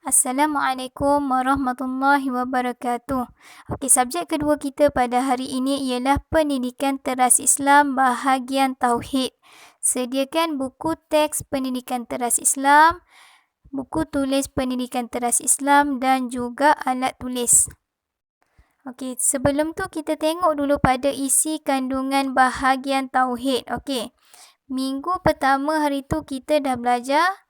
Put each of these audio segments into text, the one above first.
Assalamualaikum warahmatullahi wabarakatuh. Okey, subjek kedua kita pada hari ini ialah Pendidikan Teras Islam bahagian Tauhid. Sediakan buku teks Pendidikan Teras Islam, buku tulis Pendidikan Teras Islam dan juga alat tulis. Okey, sebelum tu kita tengok dulu pada isi kandungan bahagian Tauhid. Okey, minggu pertama hari tu kita dah belajar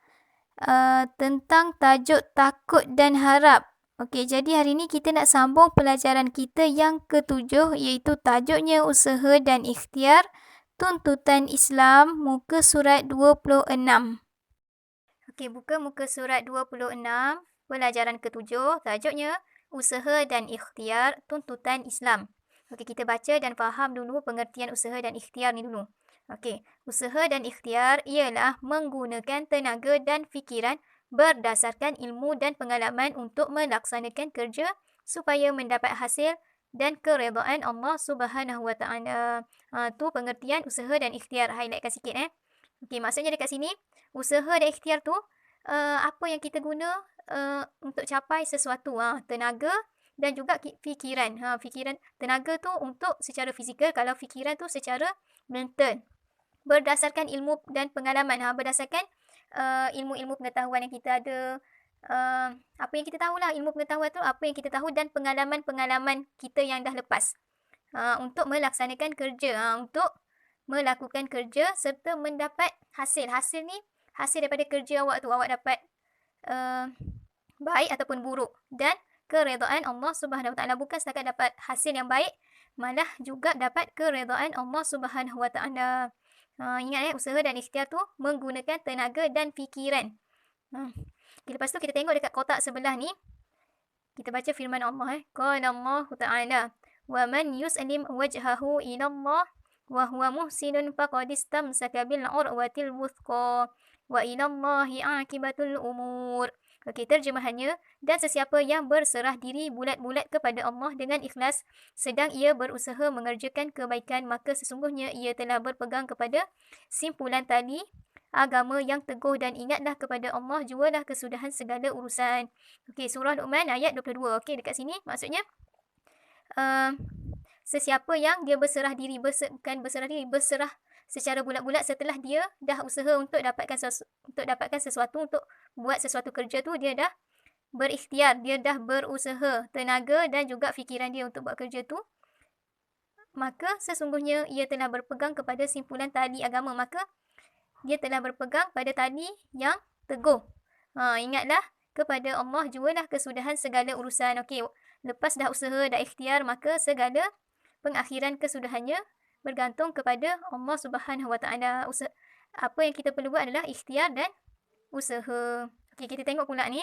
tentang tajuk takut dan harap. Okey, jadi hari ni kita nak sambung pelajaran kita yang ketujuh, iaitu tajuknya usaha dan ikhtiar tuntutan Islam, muka surat 26. Okey, buka muka surat 26, pelajaran ketujuh, tajuknya usaha dan ikhtiar tuntutan Islam. Okey, kita baca dan faham dulu pengertian usaha dan ikhtiar ni dulu. Okey, usaha dan ikhtiar ialah menggunakan tenaga dan fikiran berdasarkan ilmu dan pengalaman untuk melaksanakan kerja supaya mendapat hasil dan keredaan Allah Subhanahu Wa Taala. Tu pengertian usaha dan ikhtiar. Highlightkan sikit Okey, maksudnya dekat sini usaha dan ikhtiar tu apa yang kita guna untuk capai sesuatu, tenaga dan juga fikiran. Fikiran, tenaga tu untuk secara fizikal, kalau fikiran tu secara mental. Berdasarkan ilmu dan pengalaman, berdasarkan ilmu-ilmu pengetahuan yang kita ada, apa yang kita tahulah, ilmu pengetahuan tu apa yang kita tahu dan pengalaman-pengalaman kita yang dah lepas, untuk melaksanakan kerja, untuk melakukan kerja serta mendapat hasil. Hasil ni hasil daripada kerja awak tu, awak dapat baik ataupun buruk, dan keredaan Allah Subhanahu Wa Taala. Bukan setakat dapat hasil yang baik, malah juga dapat keredaan Allah Subhanahu Wa Taala. Ingat usaha dan ikhtiar tu menggunakan tenaga dan fikiran. Lepas tu kita tengok dekat kotak sebelah ni, kita baca firman Allah. Qala Allah Ta'ala, wa man yuslim wajhahu ila Allah wa huwa muhsinun faqad istamsaka bil urwatil wuthqa wa ila Allahi aqibatul umur. Okey, terjemahannya, dan sesiapa yang berserah diri bulat-bulat kepada Allah dengan ikhlas, sedang ia berusaha mengerjakan kebaikan, maka sesungguhnya ia telah berpegang kepada simpulan tali agama yang teguh, dan ingatlah kepada Allah jualah kesudahan segala urusan. Okey, surah Luqman ayat 22. Okey, dekat sini maksudnya sesiapa yang dia berserah diri, berserah secara bulat-bulat setelah dia dah usaha untuk dapatkan sesuatu, untuk buat sesuatu kerja tu, dia dah berikhtiar, dia dah berusaha, tenaga dan juga fikiran dia untuk buat kerja tu, maka sesungguhnya ia telah berpegang kepada simpulan tali agama, maka dia telah berpegang pada tali yang teguh. Ingatlah kepada Allah jualah kesudahan segala urusan. Okey, lepas dah usaha, dah ikhtiar, maka segala pengakhiran kesudahannya bergantung kepada Allah Subhanahu Wa Taala. Apa yang kita perlu buat adalah ikhtiar dan usaha. Okey, kita tengok pula ni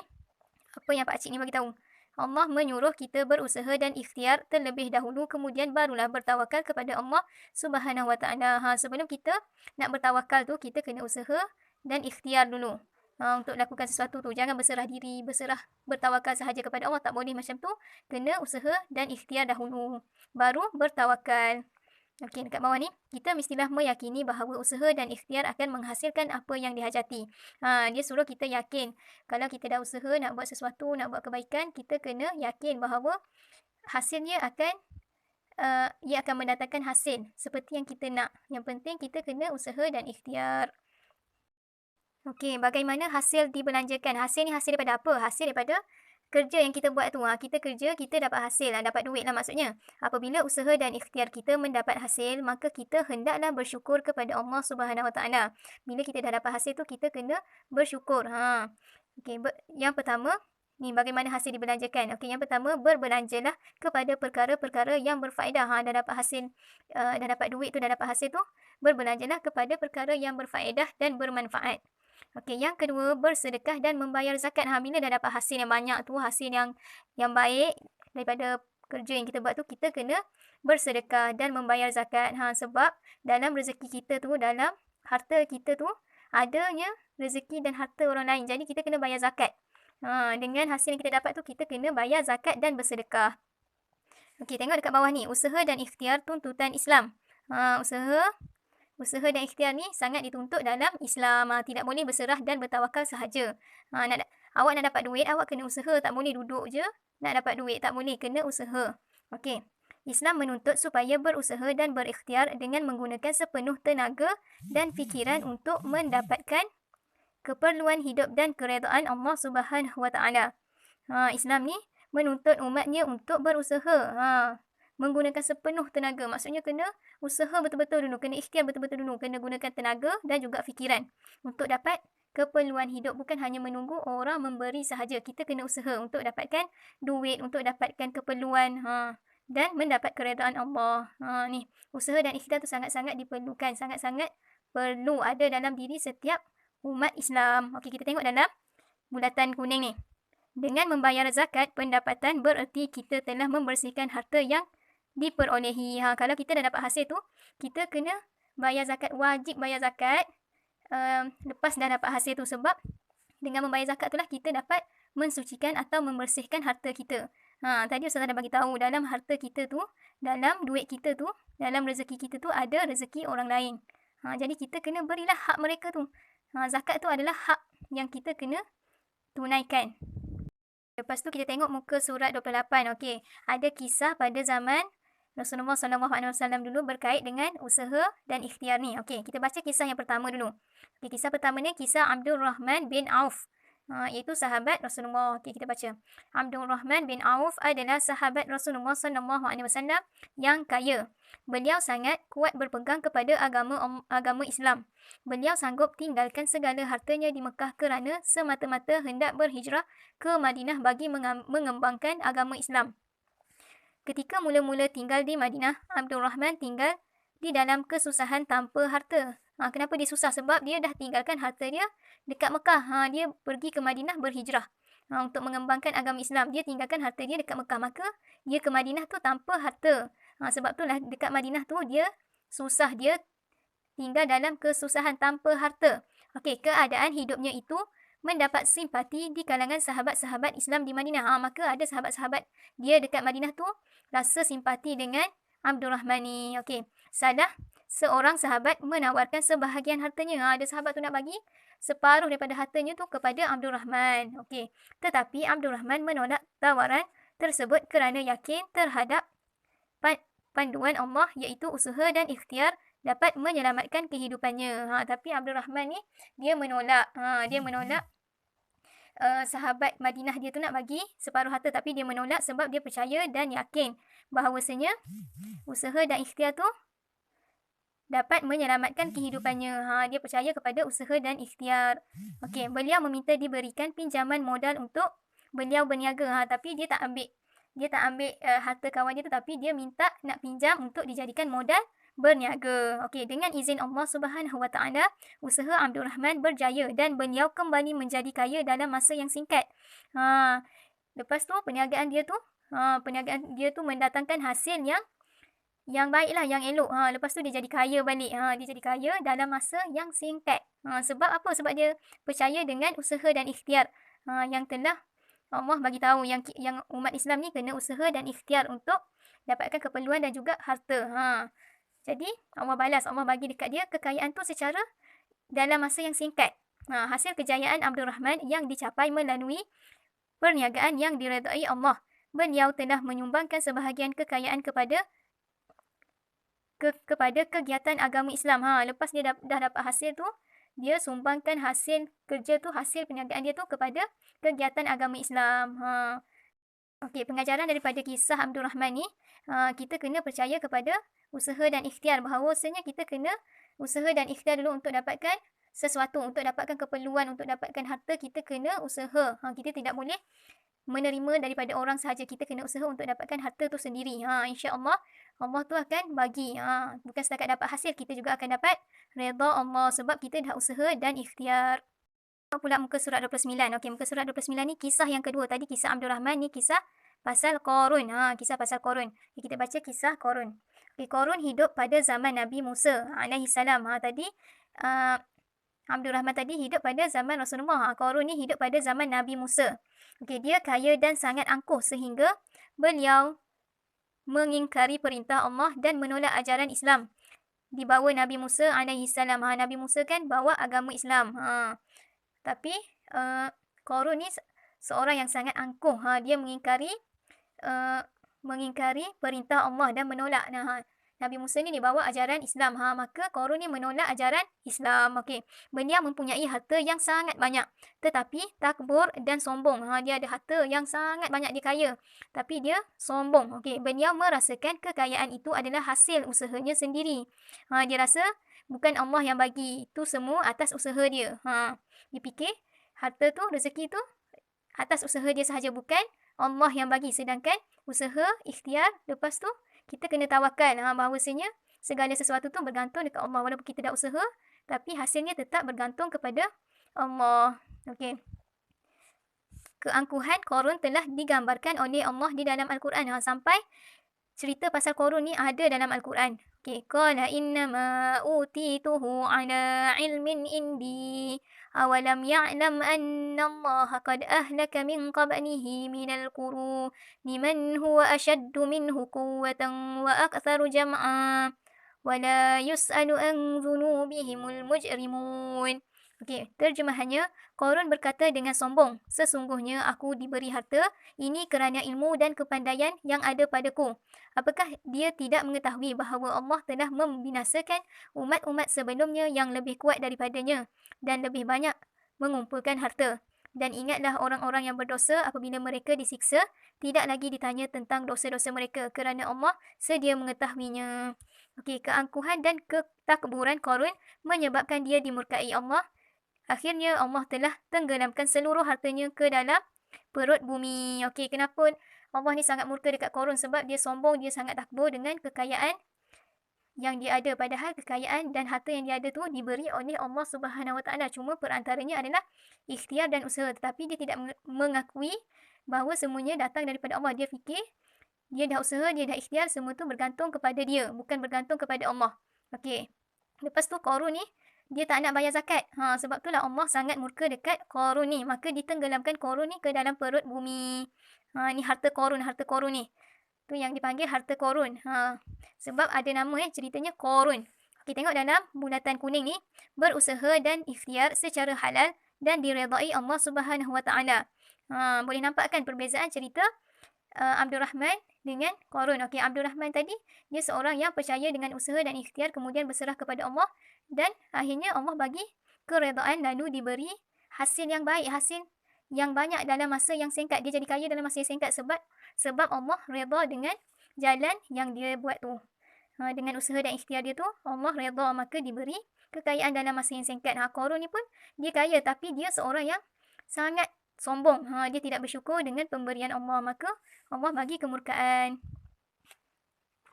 apa yang Pak Cik ni bagi tahu. Allah menyuruh kita berusaha dan ikhtiar terlebih dahulu, kemudian barulah bertawakal kepada Allah Subhanahu Wa Taala. Sebelum kita nak bertawakal tu, kita kena usaha dan ikhtiar dulu. Untuk lakukan sesuatu tu, jangan berserah diri, bertawakal sahaja kepada Allah, tak boleh macam tu. Kena usaha dan ikhtiar dahulu, baru bertawakal. Okey, dekat bawah ni, kita mestilah meyakini bahawa usaha dan ikhtiar akan menghasilkan apa yang dihajati. Dia suruh kita yakin. Kalau kita dah usaha nak buat sesuatu, nak buat kebaikan, kita kena yakin bahawa hasilnya ia akan mendatangkan hasil seperti yang kita nak. Yang penting kita kena usaha dan ikhtiar. Okey, bagaimana hasil dibelanjakan? Hasil ni hasil daripada apa? Hasil daripada kerja yang kita buat tu. Kita kerja, kita dapat hasil, dapat duit lah maksudnya. Apabila usaha dan ikhtiar kita mendapat hasil, maka kita hendaklah bersyukur kepada Allah Subhanahu Wa Taala. Bila kita dah dapat hasil tu, kita kena bersyukur. Okey, yang pertama ni, bagaimana hasil dibelanjakan? Okey, yang pertama, berbelanjalah kepada perkara-perkara yang berfaedah. Dah dapat hasil, dah dapat duit tu, dah dapat hasil tu, berbelanjalah kepada perkara yang berfaedah dan bermanfaat. Okey, yang kedua, bersedekah dan membayar zakat. Bila dah dapat hasil yang banyak tu, hasil yang baik daripada kerja yang kita buat tu, kita kena bersedekah dan membayar zakat. Sebab dalam rezeki kita tu, dalam harta kita tu, adanya rezeki dan harta orang lain. Jadi kita kena bayar zakat. Dengan hasil yang kita dapat tu, kita kena bayar zakat dan bersedekah. Okey, tengok dekat bawah ni, usaha dan ikhtiar tuntutan Islam. Usaha dan ikhtiar ni sangat dituntut dalam Islam. Tidak boleh berserah dan bertawakal sahaja. Awak nak dapat duit, awak kena usaha. Tak boleh duduk je nak dapat duit. Tak boleh, kena usaha. Okey. Islam menuntut supaya berusaha dan berikhtiar dengan menggunakan sepenuh tenaga dan fikiran untuk mendapatkan keperluan hidup dan keredaan Allah Subhanahu Wa Taala. Islam ni menuntut umatnya untuk berusaha. Menggunakan sepenuh tenaga. Maksudnya kena usaha betul-betul dulu. Kena ikhtiar betul-betul dulu. Kena gunakan tenaga dan juga fikiran untuk dapat keperluan hidup. Bukan hanya menunggu orang memberi sahaja. Kita kena usaha untuk dapatkan duit, untuk dapatkan keperluan dan mendapat keredaan Allah. Ni, usaha dan ikhtiar tu sangat-sangat diperlukan. Sangat-sangat perlu ada dalam diri setiap umat Islam. Okey, kita tengok dalam bulatan kuning ni. Dengan membayar zakat pendapatan bererti kita telah membersihkan harta yang diperolehi. Kalau kita dah dapat hasil tu, kita kena bayar zakat. Wajib bayar zakat lepas dah dapat hasil tu. Sebab dengan membayar zakat tu lah kita dapat mensucikan atau membersihkan harta kita. Tadi Ustazah dah bagi tahu dalam harta kita tu, dalam duit kita tu, dalam rezeki kita tu ada rezeki orang lain. Jadi kita kena berilah hak mereka tu. Zakat tu adalah hak yang kita kena tunaikan. Lepas tu kita tengok muka surat 28. Okey, ada kisah pada zaman Rasulullah SAW dulu berkait dengan usaha dan ikhtiar ni. Okey, kita baca kisah yang pertama dulu. Okey, kisah pertama ni kisah Abdul Rahman bin Auf. Iaitu sahabat Rasulullah. Okey, kita baca. Abdul Rahman bin Auf adalah sahabat Rasulullah SAW yang kaya. Beliau sangat kuat berpegang kepada agama Islam. Beliau sanggup tinggalkan segala hartanya di Mekah kerana semata-mata hendak berhijrah ke Madinah bagi mengembangkan agama Islam. Ketika mula-mula tinggal di Madinah, Abdul Rahman tinggal di dalam kesusahan tanpa harta. Kenapa dia susah? Sebab dia dah tinggalkan harta dia dekat Mekah. Dia pergi ke Madinah berhijrah untuk mengembangkan agama Islam. Dia tinggalkan harta dia dekat Mekah. Maka dia ke Madinah tu tanpa harta. Sebab tu lah dekat Madinah tu dia susah. Dia tinggal dalam kesusahan tanpa harta. Okey, keadaan hidupnya itu mendapat simpati di kalangan sahabat-sahabat Islam di Madinah. Maka ada sahabat-sahabat dia dekat Madinah tu rasa simpati dengan Abdul Rahman ni. Okey, salah seorang sahabat menawarkan sebahagian hartanya. Ada sahabat tu nak bagi separuh daripada hartanya tu kepada Abdul Rahman. Okey, tetapi Abdul Rahman menolak tawaran tersebut kerana yakin terhadap panduan Allah iaitu usaha dan ikhtiar dapat menyelamatkan kehidupannya. Tapi Abdul Rahman ni dia menolak. Dia menolak sahabat Madinah dia tu nak bagi separuh harta, tapi dia menolak sebab dia percaya dan yakin bahawasanya usaha dan ikhtiar tu dapat menyelamatkan kehidupannya. Dia percaya kepada usaha dan ikhtiar. Okey, beliau meminta diberikan pinjaman modal untuk beliau berniaga. Tapi dia tak ambil. Dia tak ambil harta kawan dia tu, tapi dia minta nak pinjam untuk dijadikan modal berniaga. Okey, dengan izin Allah Subhanahu Wa Taala, usaha Abdul Rahman berjaya dan beliau kembali menjadi kaya dalam masa yang singkat. Lepas tu perniagaan dia tu mendatangkan hasil yang baiklah, yang elok. Lepas tu dia jadi kaya balik. Dia jadi kaya dalam masa yang singkat. Sebab apa? Sebab dia percaya dengan usaha dan ikhtiar yang telah Allah bagi tahu yang umat Islam ni kena usaha dan ikhtiar untuk dapatkan keperluan dan juga harta. Jadi Allah balas, Allah bagi dekat dia kekayaan tu secara dalam masa yang singkat. Hasil kejayaan Abdul Rahman yang dicapai melalui perniagaan yang diredai Allah. Beliau telah menyumbangkan sebahagian kekayaan kepada kegiatan agama Islam. Lepas dia dah dapat hasil tu, dia sumbangkan hasil kerja tu, hasil perniagaan dia tu kepada kegiatan agama Islam. Okey, pengajaran daripada kisah Abdul Rahman ni, kita kena percaya kepada usaha dan ikhtiar. Bahawasanya kita kena usaha dan ikhtiar dulu untuk dapatkan sesuatu, untuk dapatkan keperluan, untuk dapatkan harta, kita kena usaha. Kita tidak boleh menerima daripada orang sahaja. Kita kena usaha untuk dapatkan harta tu sendiri. InsyaAllah Allah tu akan bagi. Bukan setakat dapat hasil, kita juga akan dapat redha Allah sebab kita dah usaha dan ikhtiar. Pula muka surat 29. Okey, muka surat 29 ni kisah yang kedua. Tadi kisah Abdul Rahman, ni kisah pasal Qarun. Kisah pasal Qarun. Kita baca kisah Qarun. Okey, Qarun hidup pada zaman Nabi Musa alaihi salam. Tadi Abdul Rahman tadi hidup pada zaman Rasulullah. Qarun ni hidup pada zaman Nabi Musa. Okey, dia kaya dan sangat angkuh sehingga beliau mengingkari perintah Allah dan menolak ajaran Islam dibawa Nabi Musa alaihi salam. Nabi Musa kan bawa agama Islam. Tapi Qarun ni seorang yang sangat angkuh. Dia mengingkari perintah Allah dan menolak. Nabi Musa ni dibawa ajaran Islam. Maka Qarun ni menolak ajaran Islam. Okey. Beliau mempunyai harta yang sangat banyak. Tetapi takbur dan sombong. Dia ada harta yang sangat banyak, dia kaya. Tapi dia sombong. Okey. Beliau merasakan kekayaan itu adalah hasil usahanya sendiri. Dia rasa bukan Allah yang bagi. Itu semua atas usaha dia. Dia fikir harta tu, rezeki tu atas usaha dia sahaja, bukan Allah yang bagi. Sedangkan usaha, ikhtiar, lepas tu kita kena tawakal bahawasanya segala sesuatu tu bergantung dekat Allah. Walaupun kita dah usaha, tapi hasilnya tetap bergantung kepada Allah. Okey. Keangkuhan Qarun telah digambarkan oleh Allah di dalam Al-Quran. Sampai cerita pasal Qarun ni ada dalam Al-Quran. Okey, qala innama utituhu ala ilmin indi awalam ya'lam anna Allah qad ahlaka min qablihi minal quruni man huwa ashaddu minhu quwwatan wa aktharu jam'a wa la yus'alu an dhunubihimul mujrimun. Okey, terjemahannya, Qarun berkata dengan sombong, sesungguhnya aku diberi harta ini kerana ilmu dan kepandaian yang ada padaku. Apakah dia tidak mengetahui bahawa Allah telah membinasakan umat-umat sebelumnya yang lebih kuat daripadanya dan lebih banyak mengumpulkan harta. Dan ingatlah orang-orang yang berdosa apabila mereka disiksa, tidak lagi ditanya tentang dosa-dosa mereka kerana Allah sedia mengetahuinya. Okey, keangkuhan dan ketakburan Qarun menyebabkan dia dimurkai Allah. Akhirnya Allah telah tenggelamkan seluruh hartanya ke dalam perut bumi. Okey, kenapa Allah ni sangat murka dekat Qarun? Sebab dia sombong, dia sangat takbur dengan kekayaan yang dia ada. Padahal kekayaan dan harta yang dia ada tu diberi oleh Allah Subhanahu Wa Taala. Cuma perantaranya adalah ikhtiar dan usaha. Tetapi dia tidak mengakui bahawa semuanya datang daripada Allah. Dia fikir dia dah usaha, dia dah ikhtiar, semua tu bergantung kepada dia, bukan bergantung kepada Allah. Okey. Lepas tu Qarun ni dia tak nak bayar zakat. Sebab itulah Allah sangat murka dekat Qarun ni. Maka ditenggelamkan Qarun ni ke dalam perut bumi. Ni harta Qarun ni. Tu yang dipanggil harta Qarun. Sebab ada nama ceritanya Qarun. Okey, tengok dalam bulatan kuning ni, berusaha dan ikhtiar secara halal dan diredai Allah Subhanahu Wa Taala. Boleh nampak kan perbezaan cerita Abdul Rahman dengan Qarun. Okey, Abdul Rahman tadi dia seorang yang percaya dengan usaha dan ikhtiar, kemudian berserah kepada Allah, dan akhirnya Allah bagi keredaan, lalu diberi hasil yang baik, hasil yang banyak dalam masa yang singkat. Dia jadi kaya dalam masa yang singkat sebab Allah redha dengan jalan yang dia buat tu. Dengan usaha dan ikhtiar dia tu, Allah redha, maka diberi kekayaan dalam masa yang singkat. Qarun ni pun dia kaya, tapi dia seorang yang sangat sombong. Dia tidak bersyukur dengan pemberian Allah, maka Allah bagi kemurkaan.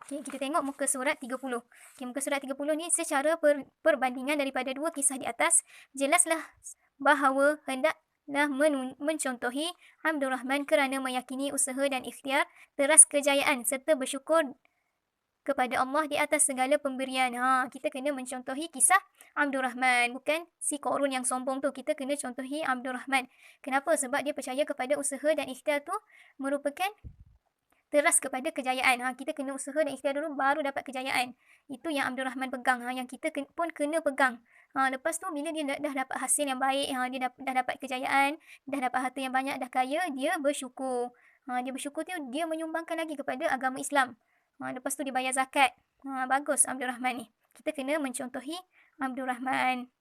Okay, kita tengok muka surat 30. Okay, muka surat 30 ni secara perbandingan daripada dua kisah di atas, jelaslah bahawa hendaklah mencontohi Abdul Rahman kerana meyakini usaha dan ikhtiar teras kejayaan serta bersyukur kepada Allah di atas segala pemberian. Kita kena mencontohi kisah Abdul Rahman, bukan si Qarun yang sombong tu. Kita kena contohi Abdul Rahman. Kenapa? Sebab dia percaya kepada usaha dan ikhtiar tu merupakan teras kepada kejayaan. Kita kena usaha dan ikhtiar dulu baru dapat kejayaan. Itu yang Abdul Rahman pegang. Yang kita pun kena pegang. Lepas tu bila dia dah dapat hasil yang baik, dia dah dapat kejayaan, dah dapat harta yang banyak, dah kaya, dia bersyukur. Dia bersyukur tu dia menyumbangkan lagi kepada agama Islam. Lepas tu dia bayar zakat. Bagus Abdul Rahman ni. Kita kena mencontohi Abdul Rahman.